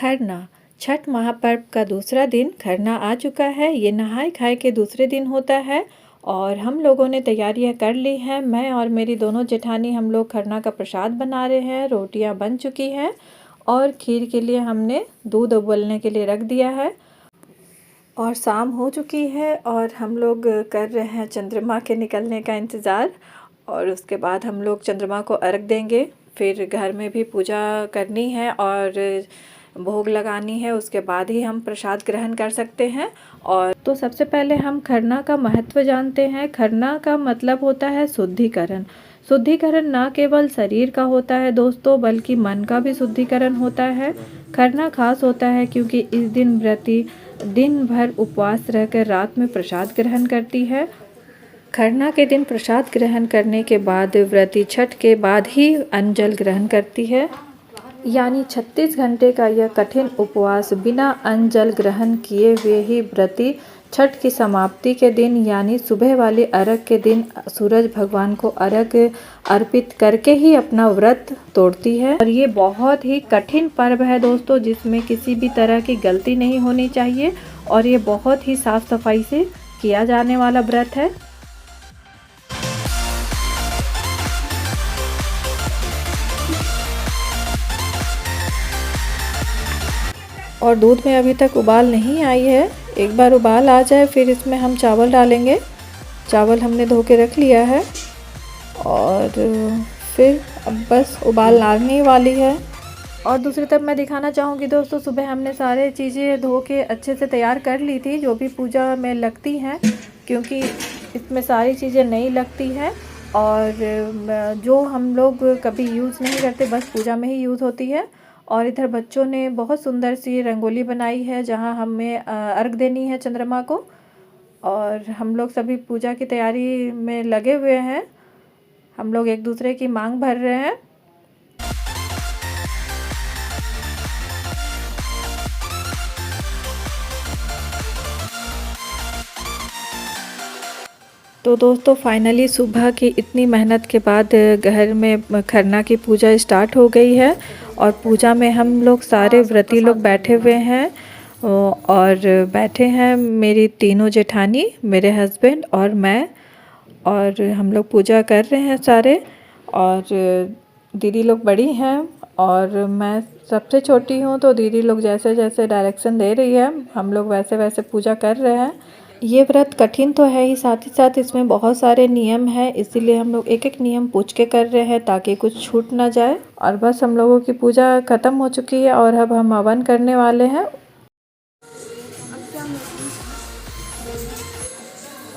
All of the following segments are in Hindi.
खरना छठ महापर्व का दूसरा दिन खरना आ चुका है। ये नहाए खाए के दूसरे दिन होता है और हम लोगों ने तैयारियां कर ली हैं। मैं और मेरी दोनों जेठानी हम लोग खरना का प्रसाद बना रहे हैं। रोटियां बन चुकी हैं और खीर के लिए हमने दूध उबलने के लिए रख दिया है और शाम हो चुकी है और हम लोग कर रहे हैं चंद्रमा के निकलने का इंतज़ार। और उसके बाद हम लोग चंद्रमा को अर्घ देंगे। फिर घर में भी पूजा करनी है और भोग लगानी है, उसके बाद ही हम प्रसाद ग्रहण कर सकते हैं। और तो सबसे पहले हम खरना का महत्व जानते हैं। खरना का मतलब होता है शुद्धिकरण। शुद्धिकरण न केवल शरीर का होता है दोस्तों, बल्कि मन का भी शुद्धिकरण होता है। खरना खास होता है क्योंकि इस दिन व्रती दिन भर उपवास रहकर रात में प्रसाद ग्रहण करती है। खरना के दिन प्रसाद ग्रहण करने के बाद व्रती छठ के बाद ही अन्न जल ग्रहण करती है। यानी 36 घंटे का यह कठिन उपवास बिना अन्न जल ग्रहण किए हुए ही व्रती छठ की समाप्ति के दिन यानी सुबह वाले अर्घ के दिन सूरज भगवान को अर्घ अर्पित करके ही अपना व्रत तोड़ती है। और ये बहुत ही कठिन पर्व है दोस्तों, जिसमें किसी भी तरह की गलती नहीं होनी चाहिए और ये बहुत ही साफ सफाई से किया जाने वाला व्रत है। और दूध में अभी तक उबाल नहीं आई है। एक बार उबाल आ जाए फिर इसमें हम चावल डालेंगे। चावल हमने धो के रख लिया है और फिर अब बस उबाल आने वाली है। और दूसरी तरफ मैं दिखाना चाहूँगी दोस्तों, सुबह हमने सारे चीज़ें धो के अच्छे से तैयार कर ली थी जो भी पूजा में लगती हैं, क्योंकि इसमें सारी चीज़ें नहीं लगती हैं और जो हम लोग कभी यूज़ नहीं करते, बस पूजा में ही यूज़ होती है। और इधर बच्चों ने बहुत सुंदर सी रंगोली बनाई है जहां हमें अर्घ देनी है चंद्रमा को। और हम लोग सभी पूजा की तैयारी में लगे हुए हैं। हम लोग एक दूसरे की मांग भर रहे हैं। तो दोस्तों फाइनली सुबह की इतनी मेहनत के बाद घर में खरना की पूजा स्टार्ट हो गई है और पूजा में हम लोग सारे व्रती लोग बैठे हुए हैं और बैठे हैं मेरी तीनों जेठानी, मेरे हस्बैंड और मैं। और हम लोग पूजा कर रहे हैं सारे। और दीदी लोग बड़ी हैं और मैं सबसे छोटी हूँ, तो दीदी लोग जैसे जैसे डायरेक्शन दे रही है हम लोग वैसे वैसे पूजा कर रहे हैं। ये व्रत कठिन तो है ही, साथ ही साथ इसमें बहुत सारे नियम हैं, इसीलिए हम लोग एक एक नियम पूछ के कर रहे हैं ताकि कुछ छूट ना जाए। और बस हम लोगों की पूजा ख़त्म हो चुकी है और अब हम हवन करने वाले हैं।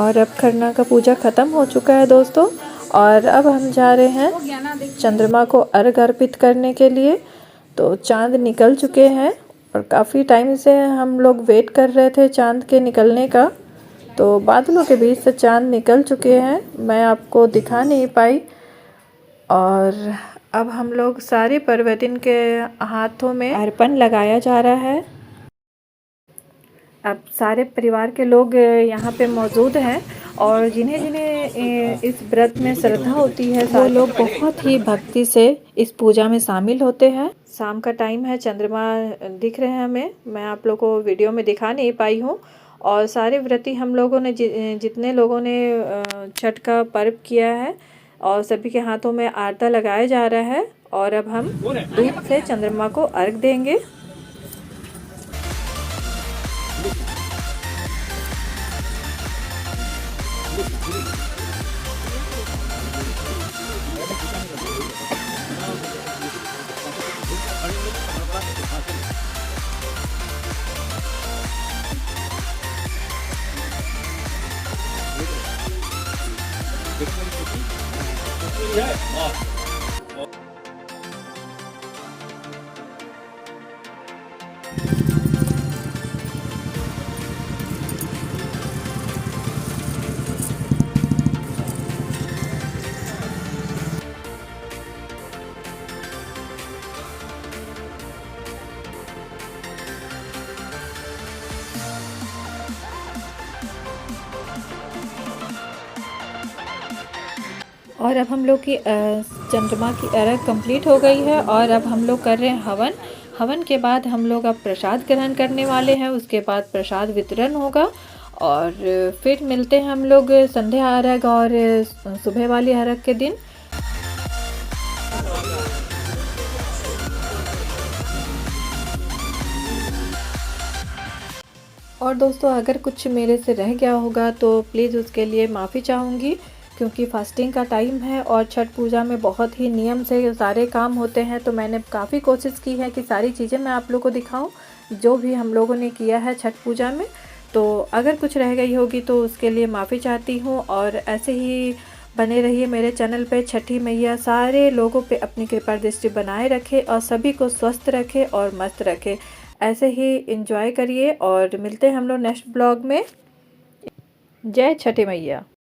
और अब खरना का पूजा ख़त्म हो चुका है दोस्तों और अब हम जा रहे हैं चंद्रमा को अर्घ अर्पित करने के लिए। तो चाँद निकल चुके हैं और काफ़ी टाइम से हम लोग वेट कर रहे थे चाँद के निकलने का। तो बादलों के बीच से चाँद निकल चुके हैं, मैं आपको दिखा नहीं पाई। और अब हम लोग सारे पर्वतिन के हाथों में अर्पण लगाया जा रहा है। अब सारे परिवार के लोग यहाँ पे मौजूद हैं और जिन्हें जिन्हें इस व्रत में श्रद्धा होती है वो लोग बहुत ही भक्ति से इस पूजा में शामिल होते हैं। शाम का टाइम है, चंद्रमा दिख रहे हैं हमें, मैं आप लोगों को वीडियो में दिखा नहीं पाई हूँ। और सारे व्रती हम लोगों ने जितने लोगों ने छठ का पर्व किया है और सभी के हाथों में आरता लगाया जा रहा है। और अब हम दूध से चंद्रमा को अर्घ देंगे। और अब हम लोग की चंद्रमा की अर्घ कंप्लीट हो गई है और अब हम लोग कर रहे हैं हवन। हवन के बाद हम लोग अब प्रसाद ग्रहण करने वाले हैं। उसके बाद प्रसाद वितरण होगा और फिर मिलते हैं हम लोग संध्या अर्घ और सुबह वाली अर्घ के दिन। और दोस्तों, अगर कुछ मेरे से रह गया होगा तो प्लीज़ उसके लिए माफ़ी चाहूँगी, क्योंकि फास्टिंग का टाइम है और छठ पूजा में बहुत ही नियम से सारे काम होते हैं। तो मैंने काफ़ी कोशिश की है कि सारी चीज़ें मैं आप लोगों को दिखाऊं जो भी हम लोगों ने किया है छठ पूजा में। तो अगर कुछ रह गई होगी तो उसके लिए माफ़ी चाहती हूँ। और ऐसे ही बने रहिए मेरे चैनल पे। छठी मैया सारे लोगों पे अपनी कृपा दृष्टि बनाए रखे और सभी को स्वस्थ रखे और मस्त रखे। ऐसे ही एंजॉय करिए और मिलते हैं हम लोग नेक्स्ट ब्लॉग में। जय छठी मैया।